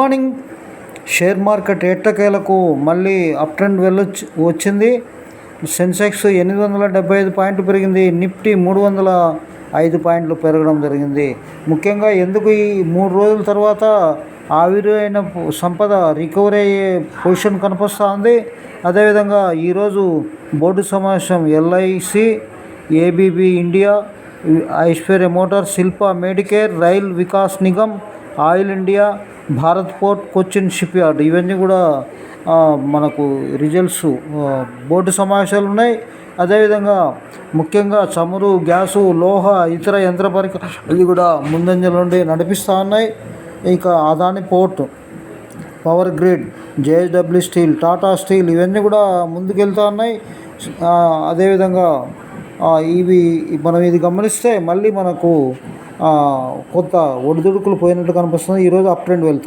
Morning share market ఎట్టకేలకు మళ్ళీ up trend వచ్చింది. సెన్సెక్స్ 875 పాయింట్లు పెరిగింది. నిఫ్టీ 305 పాయింట్లు పెరగడం జరిగింది. ముఖ్యంగా ఎందుకు ఈ 3 రోజుల తర్వాత ఆవిరైన సంపద రికవరీ అయ్యే పొజిషన్ కనిపిస్తూ ఉంది. అదేవిధంగా ఈరోజు బోర్డు సమావేశం LIC, ABB India, Aishwarya Motors, Shilpa Medicare, Rail Vikas Nigam, Oil India, Bharat Port, Cochin Shipyard ఇవన్నీ కూడా మనకు రిజల్ట్స్ బోర్డు సమావేశాలు ఉన్నాయి. అదేవిధంగా ముఖ్యంగా చమురు, గ్యాసు, లోహ, ఇతర యంత్ర పరికరాలు కూడా ముందంజల నుండి నడిపిస్తూ ఉన్నాయి. ఇక Adani port, power grid, JSW steel, Tata steel ఇవన్నీ కూడా ముందుకెళ్తూ ఉన్నాయి. అదేవిధంగా ఇవి మనం ఇది గమనిస్తే మళ్ళీ మనకు కొంత ఒడిదుడుకులు పోయినట్టు కనిపిస్తుంది. ఈరోజు అప్ ట్రెండ్ వెళ్తాం.